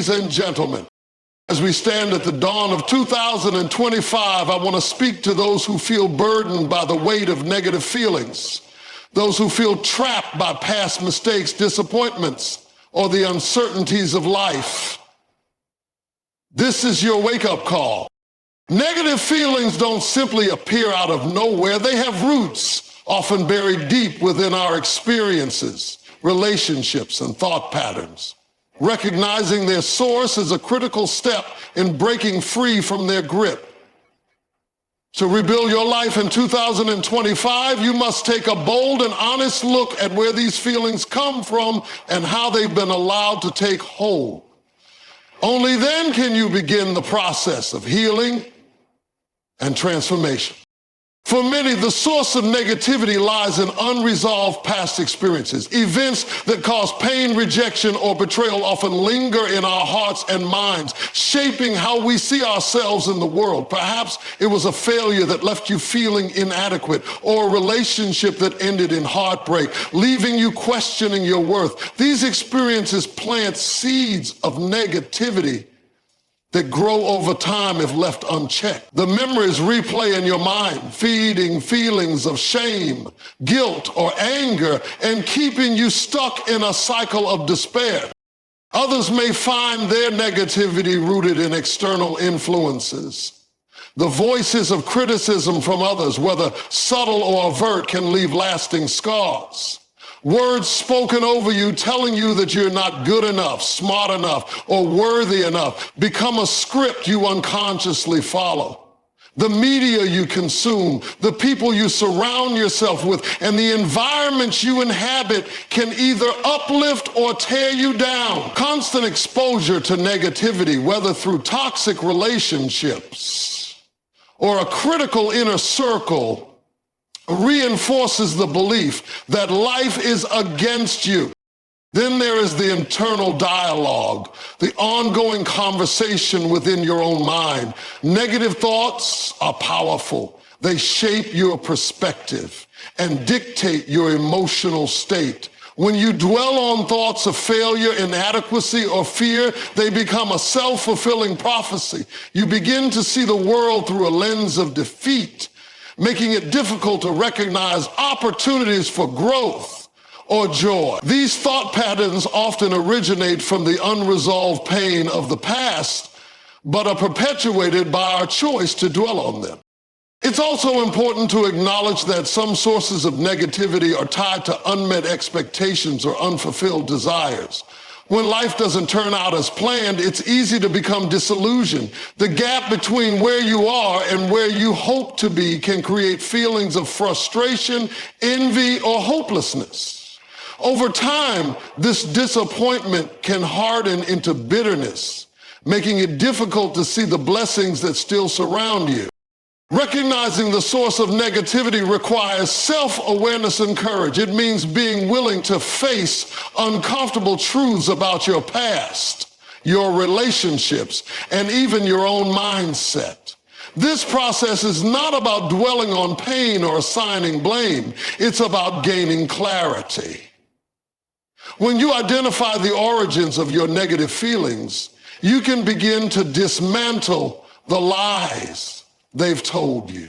Ladies and gentlemen, as we stand at the dawn of 2025, I want to speak to those who feel burdened by the weight of negative feelings, those who feel trapped by past mistakes, disappointments, or the uncertainties of life. This is your wake-up call. Negative feelings don't simply appear out of nowhere. They have roots, often buried deep within our experiences, relationships, and thought patterns. Recognizing their source is a critical step in breaking free from their grip. To rebuild your life in 2025, you must take a bold and honest look at where these feelings come from and how they've been allowed to take hold. Only then can you begin the process of healing and transformation. For many, the source of negativity lies in unresolved past experiences. Events that cause pain, rejection, or betrayal often linger in our hearts and minds, shaping how we see ourselves in the world. Perhaps it was a failure that left you feeling inadequate, or a relationship that ended in heartbreak, leaving you questioning your worth. These experiences plant seeds of negativity that grow over time if left unchecked. The memories replay in your mind, feeding feelings of shame, guilt, or anger, and keeping you stuck in a cycle of despair. Others may find their negativity rooted in external influences. The voices of criticism from others, whether subtle or overt, can leave lasting scars. Words spoken over you telling you that you're not good enough, smart enough, or worthy enough become a script you unconsciously follow. The media you consume, the people you surround yourself with, and the environments you inhabit can either uplift or tear you down. Constant exposure to negativity, whether through toxic relationships or a critical inner circle, reinforces the belief that life is against you. Then there is the internal dialogue, the ongoing conversation within your own mind. Negative thoughts are powerful. They shape your perspective and dictate your emotional state. When you dwell on thoughts of failure, inadequacy, or fear, they become a self-fulfilling prophecy. You begin to see the world through a lens of defeat, making it difficult to recognize opportunities for growth or joy. These thought patterns often originate from the unresolved pain of the past, but are perpetuated by our choice to dwell on them. It's also important to acknowledge that some sources of negativity are tied to unmet expectations or unfulfilled desires. When life doesn't turn out as planned, it's easy to become disillusioned. The gap between where you are and where you hope to be can create feelings of frustration, envy, or hopelessness. Over time, this disappointment can harden into bitterness, making it difficult to see the blessings that still surround you. Recognizing the source of negativity requires self-awareness and courage. It means being willing to face uncomfortable truths about your past, your relationships, and even your own mindset. This process is not about dwelling on pain or assigning blame. It's about gaining clarity. When you identify the origins of your negative feelings, you can begin to dismantle the lies they've told you.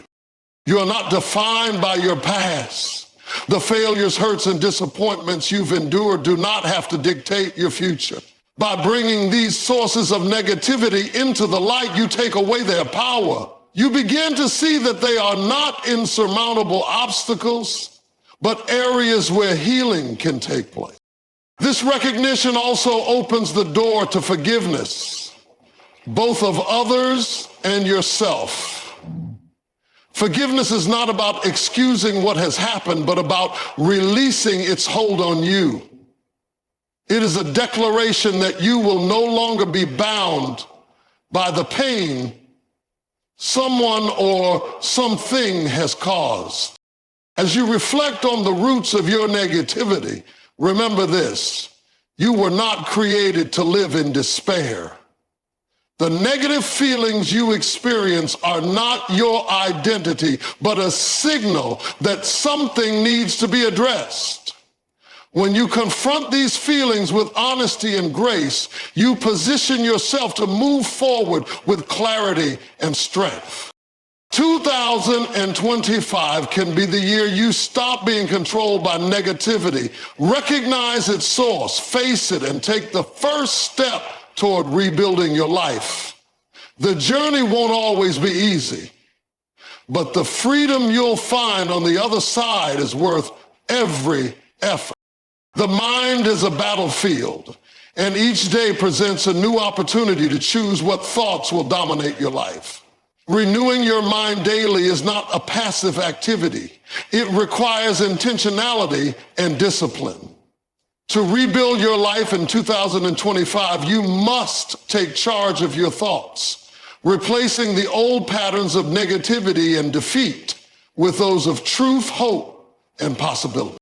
You are not defined by your past. The failures, hurts, and disappointments you've endured do not have to dictate your future. By bringing these sources of negativity into the light, you take away their power. You begin to see that they are not insurmountable obstacles, but areas where healing can take place. This recognition also opens the door to forgiveness, both of others and yourself. Forgiveness is not about excusing what has happened, but about releasing its hold on you. It is a declaration that you will no longer be bound by the pain someone or something has caused. As you reflect on the roots of your negativity, remember this: you were not created to live in despair. The negative feelings you experience are not your identity, but a signal that something needs to be addressed. When you confront these feelings with honesty and grace, you position yourself to move forward with clarity and strength. 2025 can be the year you stop being controlled by negativity, recognize its source, face it, and take the first step toward rebuilding your life. The journey won't always be easy, but the freedom you'll find on the other side is worth every effort. The mind is a battlefield, and each day presents a new opportunity to choose what thoughts will dominate your life. Renewing your mind daily is not a passive activity. It requires intentionality and discipline. To rebuild your life in 2025, you must take charge of your thoughts, replacing the old patterns of negativity and defeat with those of truth, hope, and possibility.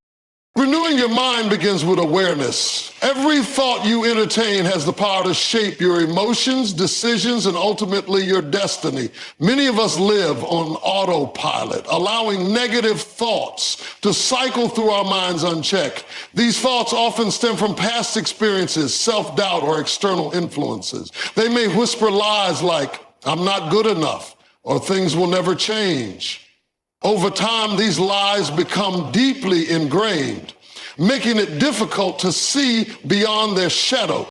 Renewing your mind begins with awareness. Every thought you entertain has the power to shape your emotions, decisions, and ultimately your destiny. Many of us live on autopilot, allowing negative thoughts to cycle through our minds unchecked. These thoughts often stem from past experiences, self-doubt, or external influences. They may whisper lies like, "I'm not good enough," or "things will never change." Over time, these lies become deeply ingrained, making it difficult to see beyond their shadow.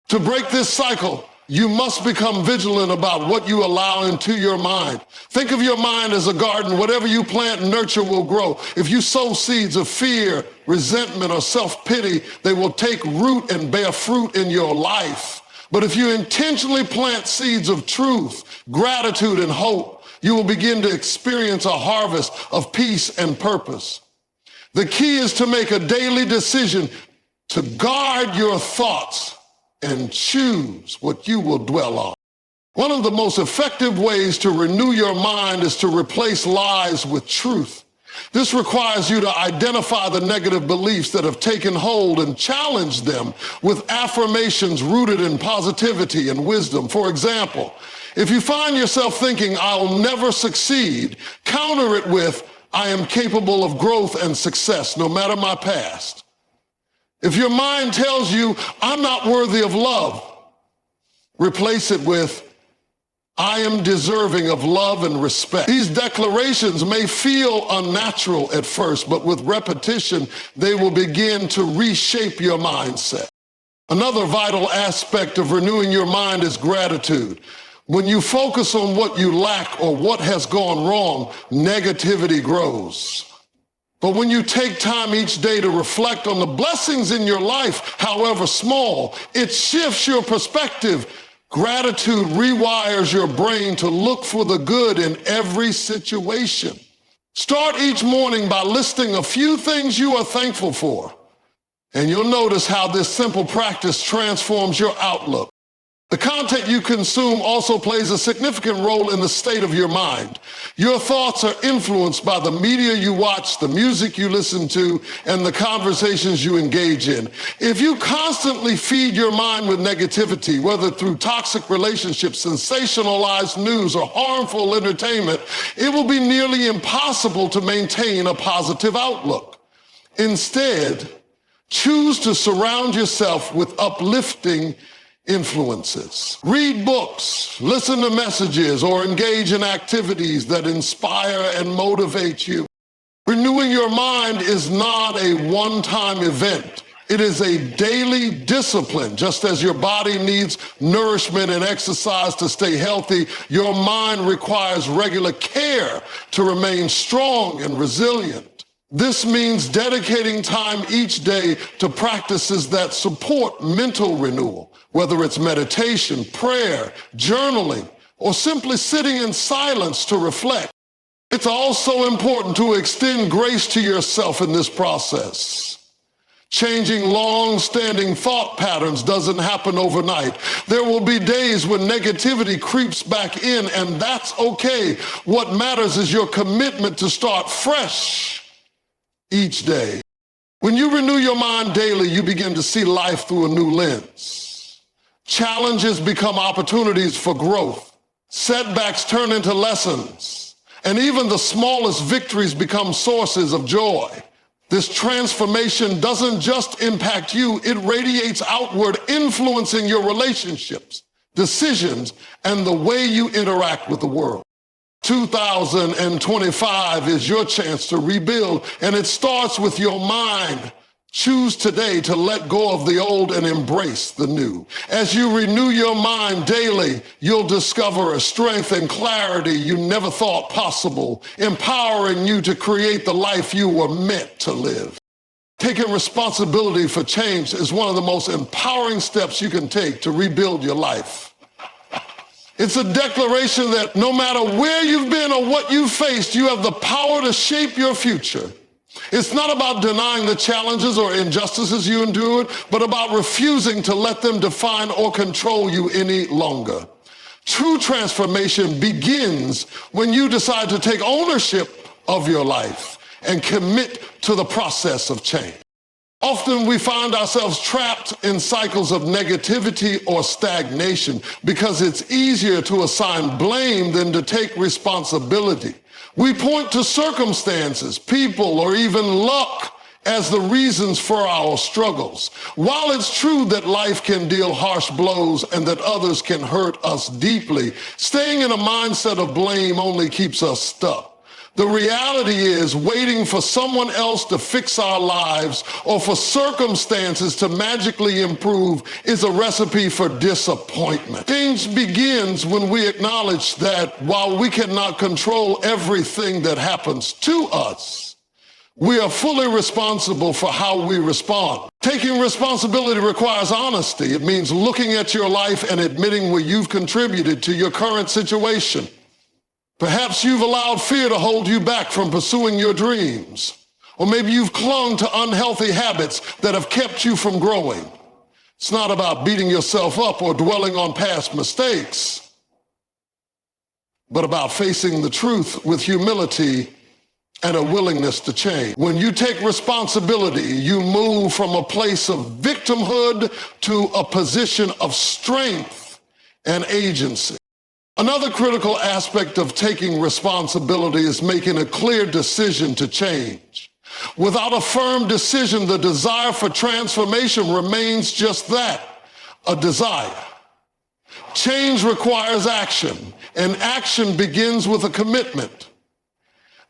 To break this cycle, you must become vigilant about what you allow into your mind. Think of your mind as a garden. Whatever you plant and nurture will grow. If you sow seeds of fear, resentment, or self-pity, they will take root and bear fruit in your life. But if you intentionally plant seeds of truth, gratitude, and hope, you will begin to experience a harvest of peace and purpose. The key is to make a daily decision to guard your thoughts and choose what you will dwell on. One of the most effective ways to renew your mind is to replace lies with truth. This requires you to identify the negative beliefs that have taken hold and challenge them with affirmations rooted in positivity and wisdom. For example, if you find yourself thinking, "I'll never succeed," counter it with, "I am capable of growth and success, no matter my past." If your mind tells you, "I'm not worthy of love," replace it with, "I am deserving of love and respect." These declarations may feel unnatural at first, but with repetition, they will begin to reshape your mindset. Another vital aspect of renewing your mind is gratitude. When you focus on what you lack or what has gone wrong, negativity grows. But when you take time each day to reflect on the blessings in your life, however small, it shifts your perspective. Gratitude rewires your brain to look for the good in every situation. Start each morning by listing a few things you are thankful for, and you'll notice how this simple practice transforms your outlook. The content you consume also plays a significant role in the state of your mind. Your thoughts are influenced by the media you watch, the music you listen to, and the conversations you engage in. If you constantly feed your mind with negativity, whether through toxic relationships, sensationalized news, or harmful entertainment, it will be nearly impossible to maintain a positive outlook. Instead, choose to surround yourself with uplifting influences. Read books, listen to messages, or engage in activities that inspire and motivate you. Renewing your mind is not a one-time event. It is a daily discipline. Just as your body needs nourishment and exercise to stay healthy, your mind requires regular care to remain strong and resilient. This means dedicating time each day to practices that support mental renewal, whether it's meditation, prayer, journaling, or simply sitting in silence to reflect. It's also important to extend grace to yourself in this process. Changing long-standing thought patterns doesn't happen overnight. There will be days when negativity creeps back in, and that's okay. What matters is your commitment to start fresh each day. When you renew your mind daily, you begin to see life through a new lens. Challenges become opportunities for growth. Setbacks turn into lessons. And even the smallest victories become sources of joy. This transformation doesn't just impact you, it radiates outward, influencing your relationships, decisions, and the way you interact with the world. 2025 is your chance to rebuild, and it starts with your mind. Choose today to let go of the old and embrace the new. As you renew your mind daily, you'll discover a strength and clarity you never thought possible, empowering you to create the life you were meant to live. Taking responsibility for change is one of the most empowering steps you can take to rebuild your life. It's a declaration that no matter where you've been or what you've faced, you have the power to shape your future. It's not about denying the challenges or injustices you endured, but about refusing to let them define or control you any longer. True transformation begins when you decide to take ownership of your life and commit to the process of change. Often we find ourselves trapped in cycles of negativity or stagnation because it's easier to assign blame than to take responsibility. We point to circumstances, people, or even luck as the reasons for our struggles. While it's true that life can deal harsh blows and that others can hurt us deeply, staying in a mindset of blame only keeps us stuck. The reality is, waiting for someone else to fix our lives or for circumstances to magically improve is a recipe for disappointment. Change begins when we acknowledge that while we cannot control everything that happens to us, we are fully responsible for how we respond. Taking responsibility requires honesty. It means looking at your life and admitting where you've contributed to your current situation. Perhaps you've allowed fear to hold you back from pursuing your dreams. Or maybe you've clung to unhealthy habits that have kept you from growing. It's not about beating yourself up or dwelling on past mistakes, but about facing the truth with humility and a willingness to change. When you take responsibility, you move from a place of victimhood to a position of strength and agency. Another critical aspect of taking responsibility is making a clear decision to change. Without a firm decision, the desire for transformation remains just that, a desire. Change requires action, and action begins with a commitment.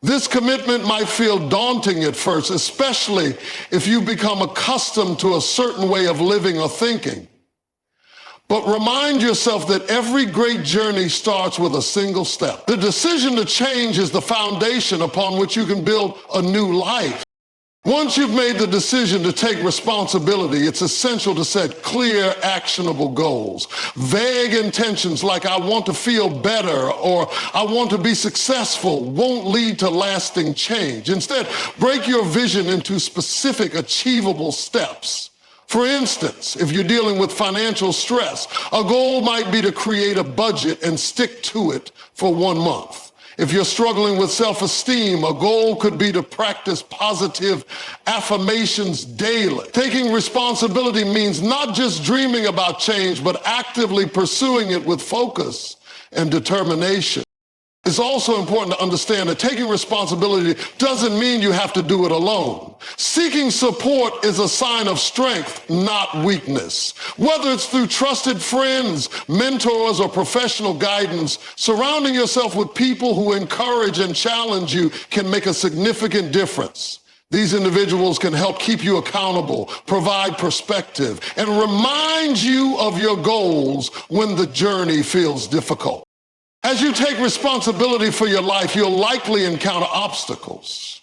This commitment might feel daunting at first, especially if you become accustomed to a certain way of living or thinking. But remind yourself that every great journey starts with a single step. The decision to change is the foundation upon which you can build a new life. Once you've made the decision to take responsibility, it's essential to set clear, actionable goals. Vague intentions like "I want to feel better" or "I want to be successful" won't lead to lasting change. Instead, break your vision into specific, achievable steps. For instance, if you're dealing with financial stress, a goal might be to create a budget and stick to it for 1 month. If you're struggling with self-esteem, a goal could be to practice positive affirmations daily. Taking responsibility means not just dreaming about change, but actively pursuing it with focus and determination. It's also important to understand that taking responsibility doesn't mean you have to do it alone. Seeking support is a sign of strength, not weakness. Whether it's through trusted friends, mentors, or professional guidance, surrounding yourself with people who encourage and challenge you can make a significant difference. These individuals can help keep you accountable, provide perspective, and remind you of your goals when the journey feels difficult. As you take responsibility for your life, you'll likely encounter obstacles.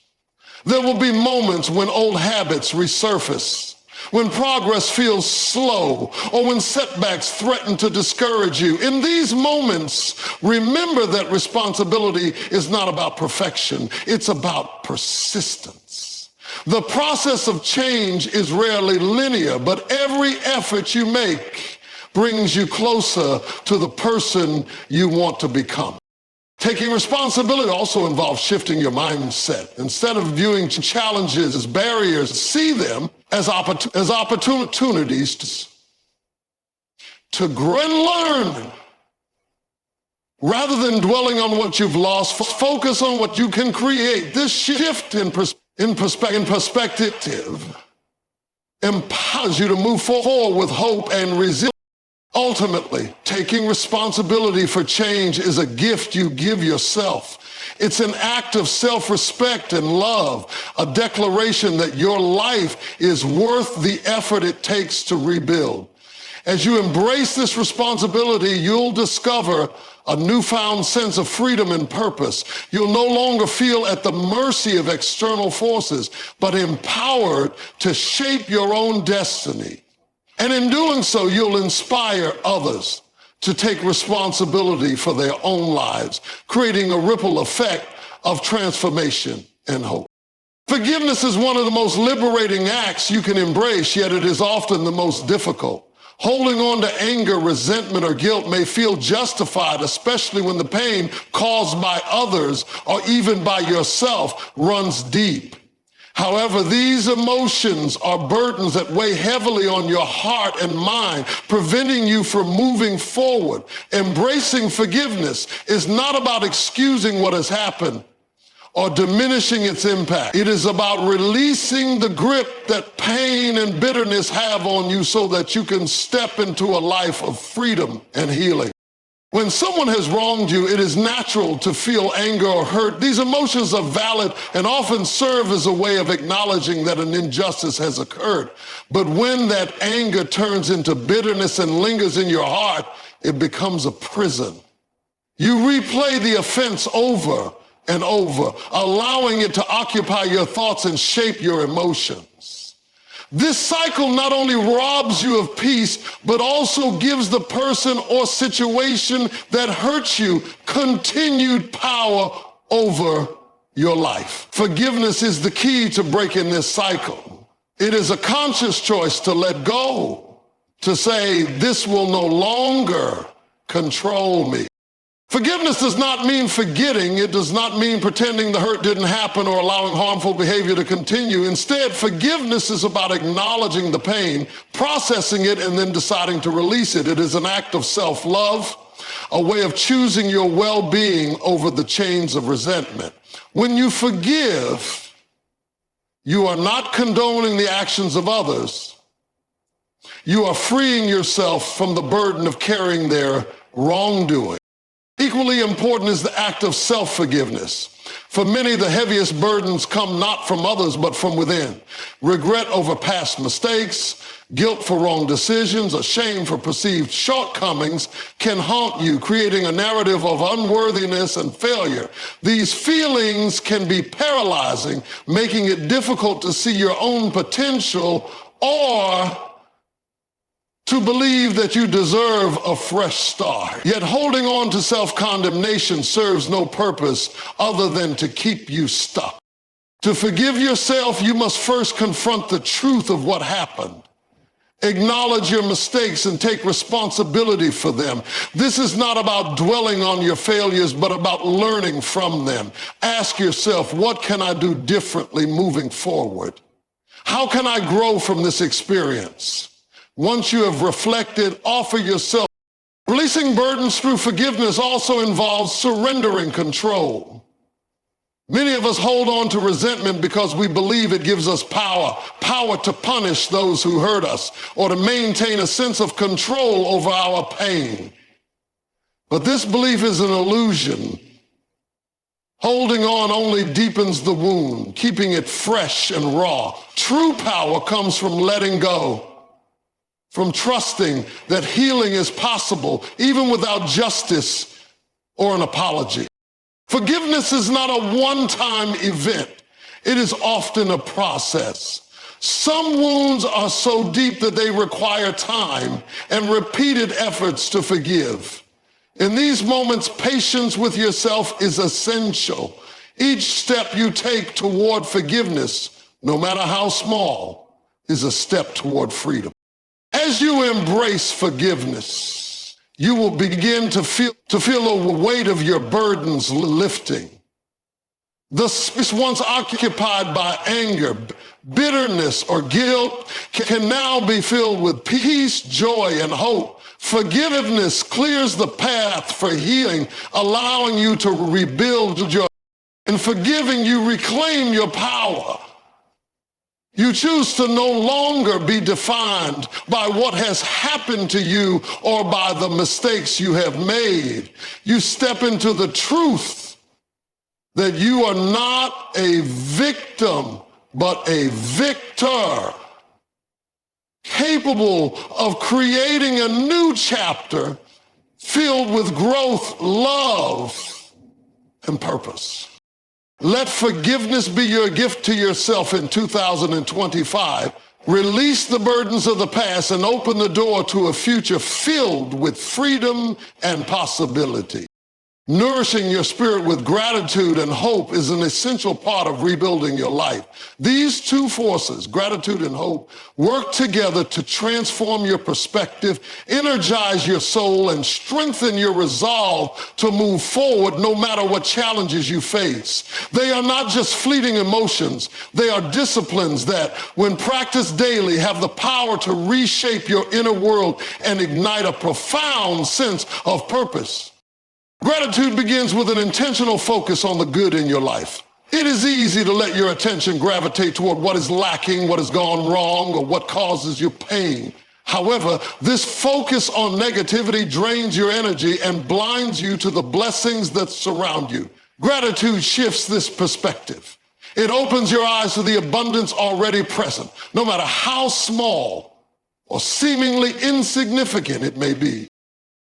There will be moments when old habits resurface, when progress feels slow, or when setbacks threaten to discourage you. In these moments, remember that responsibility is not about perfection, it's about persistence. The process of change is rarely linear, but every effort you make brings you closer to the person you want to become. Taking responsibility also involves shifting your mindset. Instead of viewing challenges as barriers, see them as opportunities to grow and learn. Rather than dwelling on what you've lost, focus on what you can create. This shift in perspective in perspective, empowers you to move forward with hope and resilience. Ultimately, taking responsibility for change is a gift you give yourself. It's an act of self-respect and love, a declaration that your life is worth the effort it takes to rebuild. As you embrace this responsibility, you'll discover a newfound sense of freedom and purpose. You'll no longer feel at the mercy of external forces, but empowered to shape your own destiny. And in doing so, you'll inspire others to take responsibility for their own lives, creating a ripple effect of transformation and hope. Forgiveness is one of the most liberating acts you can embrace, yet it is often the most difficult. Holding on to anger, resentment, or guilt may feel justified, especially when the pain caused by others or even by yourself runs deep. However, these emotions are burdens that weigh heavily on your heart and mind, preventing you from moving forward. Embracing forgiveness is not about excusing what has happened or diminishing its impact. It is about releasing the grip that pain and bitterness have on you so that you can step into a life of freedom and healing. When someone has wronged you, it is natural to feel anger or hurt. These emotions are valid and often serve as a way of acknowledging that an injustice has occurred. But when that anger turns into bitterness and lingers in your heart, it becomes a prison. You replay the offense over and over, allowing it to occupy your thoughts and shape your emotions. This cycle not only robs you of peace, but also gives the person or situation that hurts you continued power over your life. Forgiveness is the key to breaking this cycle. It is a conscious choice to let go, to say, this will no longer control me. Forgiveness does not mean forgetting. It does not mean pretending the hurt didn't happen or allowing harmful behavior to continue. Instead, forgiveness is about acknowledging the pain, processing it, and then deciding to release it. It is an act of self-love, a way of choosing your well-being over the chains of resentment. When you forgive, you are not condoning the actions of others. You are freeing yourself from the burden of carrying their wrongdoing. Equally important is the act of self-forgiveness. For many, the heaviest burdens come not from others, but from within. Regret over past mistakes, guilt for wrong decisions, or shame for perceived shortcomings can haunt you, creating a narrative of unworthiness and failure. These feelings can be paralyzing, making it difficult to see your own potential or to believe that you deserve a fresh start. Yet holding on to self-condemnation serves no purpose other than to keep you stuck. To forgive yourself, you must first confront the truth of what happened. Acknowledge your mistakes and take responsibility for them. This is not about dwelling on your failures, but about learning from them. Ask yourself, what can I do differently moving forward? How can I grow from this experience? Once you have reflected, offer yourself. Releasing burdens through forgiveness also involves surrendering control. Many of us hold on to resentment because we believe it gives us power to punish those who hurt us or to maintain a sense of control over our pain. But this belief is an illusion. Holding on only deepens the wound, keeping it fresh and raw. True power comes from letting go, from trusting that healing is possible even without justice or an apology. Forgiveness is not a one-time event. It is often a process. Some wounds are so deep that they require time and repeated efforts to forgive. In these moments, patience with yourself is essential. Each step you take toward forgiveness, no matter how small, is a step toward freedom. As you embrace forgiveness, you will begin to feel the weight of your burdens lifting. The space once occupied by anger, bitterness, or guilt can now be filled with peace, joy, and hope. Forgiveness clears the path for healing, allowing you to rebuild your In forgiving, you reclaim your power. You choose to no longer be defined by what has happened to you or by the mistakes you have made. You step into the truth that you are not a victim, but a victor, capable of creating a new chapter filled with growth, love, and purpose. Let forgiveness be your gift to yourself in 2025. Release the burdens of the past and open the door to a future filled with freedom and possibility. Nourishing your spirit with gratitude and hope is an essential part of rebuilding your life. These two forces, gratitude and hope, work together to transform your perspective, energize your soul, and strengthen your resolve to move forward no matter what challenges you face. They are not just fleeting emotions. They are disciplines that, when practiced daily, have the power to reshape your inner world and ignite a profound sense of purpose. Gratitude begins with an intentional focus on the good in your life. It is easy to let your attention gravitate toward what is lacking, what has gone wrong, or what causes you pain. However, this focus on negativity drains your energy and blinds you to the blessings that surround you. Gratitude shifts this perspective. It opens your eyes to the abundance already present, no matter how small or seemingly insignificant it may be.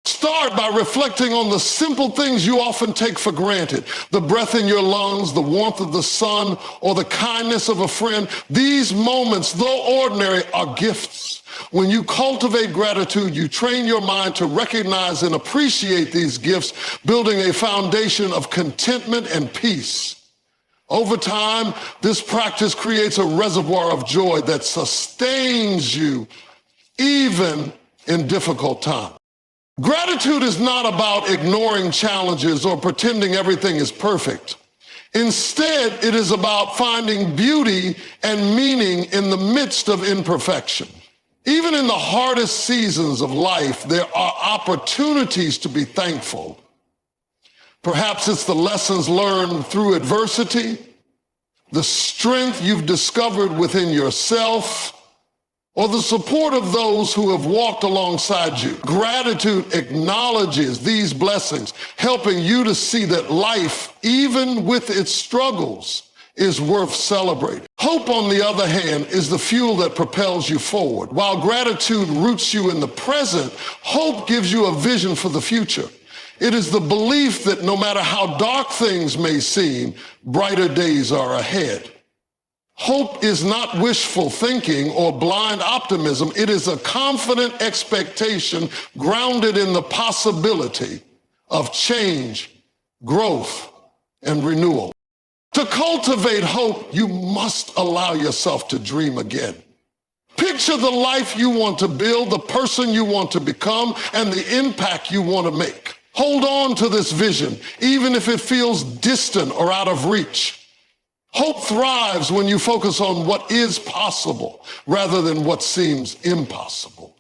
Start by reflecting on the simple things you often take for granted. The breath in your lungs, the warmth of the sun, or the kindness of a friend. These moments, though ordinary, are gifts. When you cultivate gratitude, you train your mind to recognize and appreciate these gifts, building a foundation of contentment and peace. Over time, this practice creates a reservoir of joy that sustains you even in difficult times. Gratitude is not about ignoring challenges or pretending everything is perfect. Instead, it is about finding beauty and meaning in the midst of imperfection. Even in the hardest seasons of life, there are opportunities to be thankful. Perhaps it's the lessons learned through adversity, the strength you've discovered within yourself, or the support of those who have walked alongside you. Gratitude acknowledges these blessings, helping you to see that life, even with its struggles, is worth celebrating. Hope, on the other hand, is the fuel that propels you forward. While gratitude roots you in the present, hope gives you a vision for the future. It is the belief that no matter how dark things may seem, brighter days are ahead. Hope is not wishful thinking or blind optimism. It is a confident expectation grounded in the possibility of change, growth, and renewal. To cultivate hope, you must allow yourself to dream again. Picture the life you want to build, the person you want to become, and the impact you want to make. Hold on to this vision, even if it feels distant or out of reach. Hope thrives when you focus on what is possible rather than what seems impossible.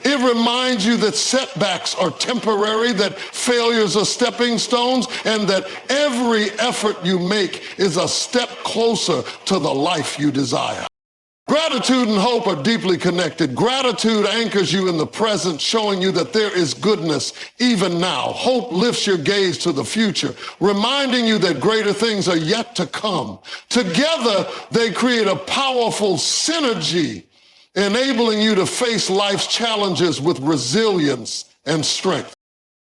It reminds you that setbacks are temporary, that failures are stepping stones, and that every effort you make is a step closer to the life you desire. Gratitude and hope are deeply connected. Gratitude anchors you in the present, showing you that there is goodness even now. Hope lifts your gaze to the future, reminding you that greater things are yet to come. Together, they create a powerful synergy, enabling you to face life's challenges with resilience and strength.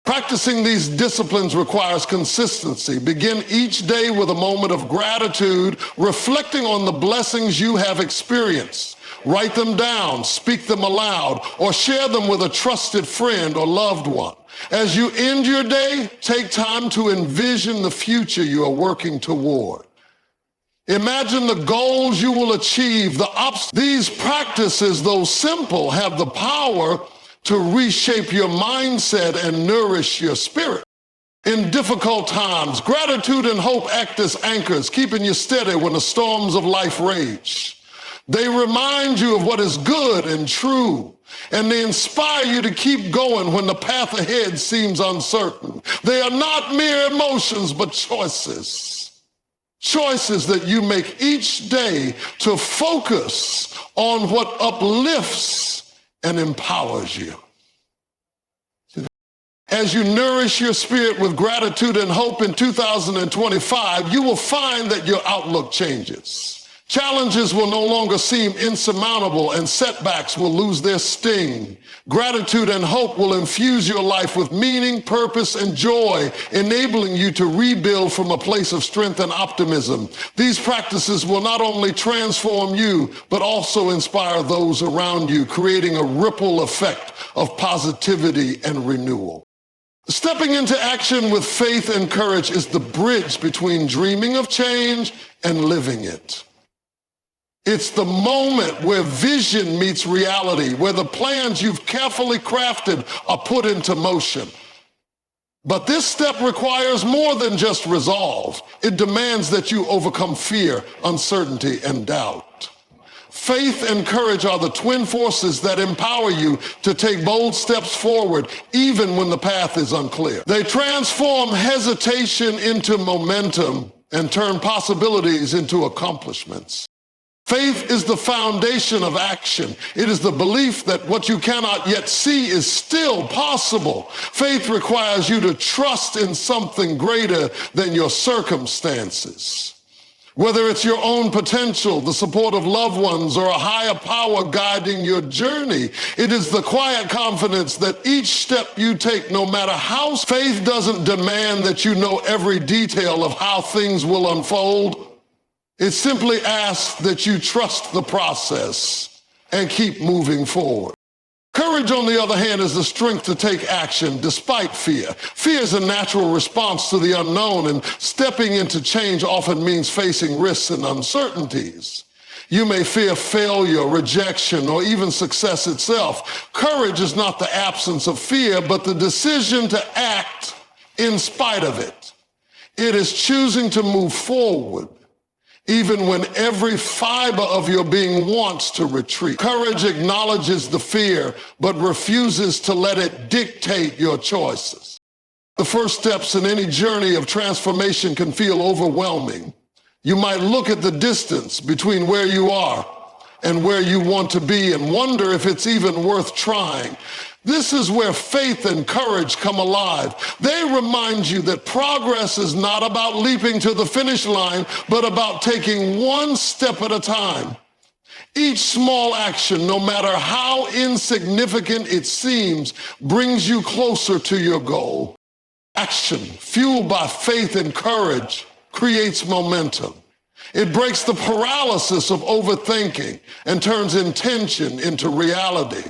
Practicing these disciplines requires consistency. Begin each day with a moment of gratitude, reflecting on the blessings you have experienced. Write them down, speak them aloud, or share them with a trusted friend or loved one. As you end your day, take time to envision the future you are working toward. Imagine the goals you will achieve, These practices, though simple, have the power to reshape your mindset and nourish your spirit. In difficult times, gratitude and hope act as anchors, keeping you steady when the storms of life rage. They remind you of what is good and true and they inspire you to keep going when the path ahead seems uncertain. They are not mere emotions, but choices. Choices that you make each day to focus on what uplifts and empowers you. As you nourish your spirit with gratitude and hope in 2025, you will find that your outlook changes. Challenges will no longer seem insurmountable, and setbacks will lose their sting. Gratitude and hope will infuse your life with meaning, purpose, and joy, enabling you to rebuild from a place of strength and optimism. These practices will not only transform you, but also inspire those around you, creating a ripple effect of positivity and renewal. Stepping into action with faith and courage is the bridge between dreaming of change and living it. It's the moment where vision meets reality, where the plans you've carefully crafted are put into motion. But this step requires more than just resolve. It demands that you overcome fear, uncertainty, and doubt. Faith and courage are the twin forces that empower you to take bold steps forward, even when the path is unclear. They transform hesitation into momentum and turn possibilities into accomplishments. Faith is the foundation of action. It is the belief that what you cannot yet see is still possible. Faith requires you to trust in something greater than your circumstances. Whether it's your own potential, the support of loved ones, or a higher power guiding your journey, it is the quiet confidence that each step you take, no matter how, faith doesn't demand that you know every detail of how things will unfold. It simply asks that you trust the process and keep moving forward. Courage, on the other hand, is the strength to take action despite fear. Fear is a natural response to the unknown, and stepping into change often means facing risks and uncertainties. You may fear failure, rejection, or even success itself. Courage is not the absence of fear, but the decision to act in spite of it. It is choosing to move forward even when every fiber of your being wants to retreat. Courage acknowledges the fear, but refuses to let it dictate your choices. The first steps in any journey of transformation can feel overwhelming. You might look at the distance between where you are and where you want to be and wonder if it's even worth trying. This is where faith and courage come alive. They remind you that progress is not about leaping to the finish line, but about taking one step at a time. Each small action, no matter how insignificant it seems, brings you closer to your goal. Action, fueled by faith and courage, creates momentum. It breaks the paralysis of overthinking and turns intention into reality.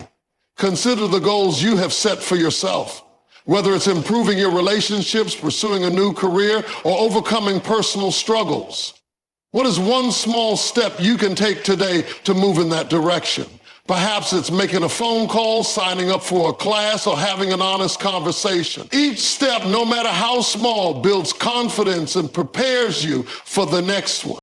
Consider the goals you have set for yourself, whether it's improving your relationships, pursuing a new career, or overcoming personal struggles. What is one small step you can take today to move in that direction? Perhaps it's making a phone call, signing up for a class, or having an honest conversation. Each step, no matter how small, builds confidence and prepares you for the next one.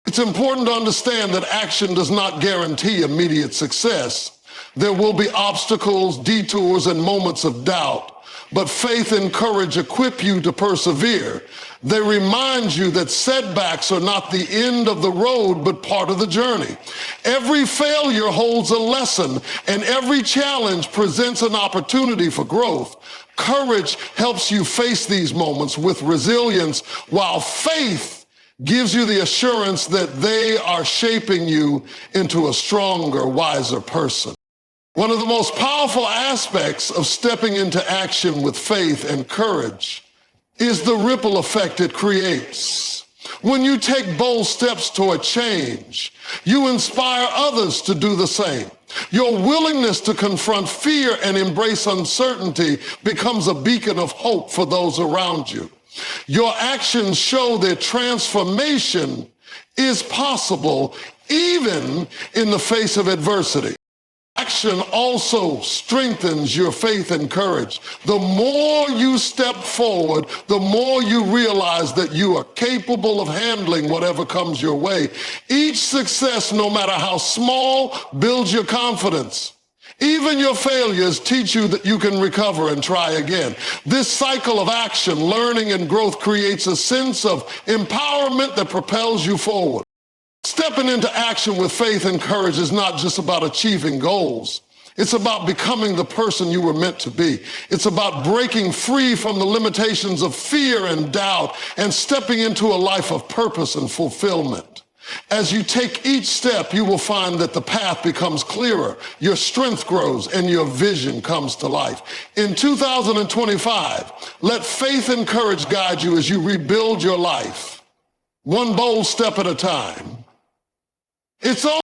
It's important to understand that action does not guarantee immediate success. There will be obstacles, detours, and moments of doubt, but faith and courage equip you to persevere. They remind you that setbacks are not the end of the road, but part of the journey. Every failure holds a lesson, and every challenge presents an opportunity for growth. Courage helps you face these moments with resilience, while faith gives you the assurance that they are shaping you into a stronger, wiser person. One of the most powerful aspects of stepping into action with faith and courage is the ripple effect it creates. When you take bold steps toward change, you inspire others to do the same. Your willingness to confront fear and embrace uncertainty becomes a beacon of hope for those around you. Your actions show that transformation is possible even in the face of adversity. Action also strengthens your faith and courage. The more you step forward, the more you realize that you are capable of handling whatever comes your way. Each success, no matter how small, builds your confidence. Even your failures teach you that you can recover and try again. This cycle of action, learning, and growth creates a sense of empowerment that propels you forward. Stepping into action with faith and courage is not just about achieving goals. It's about becoming the person you were meant to be. It's about breaking free from the limitations of fear and doubt and stepping into a life of purpose and fulfillment. As you take each step, you will find that the path becomes clearer, your strength grows, and your vision comes to life. In 2025, let faith and courage guide you as you rebuild your life, one bold step at a time. It's only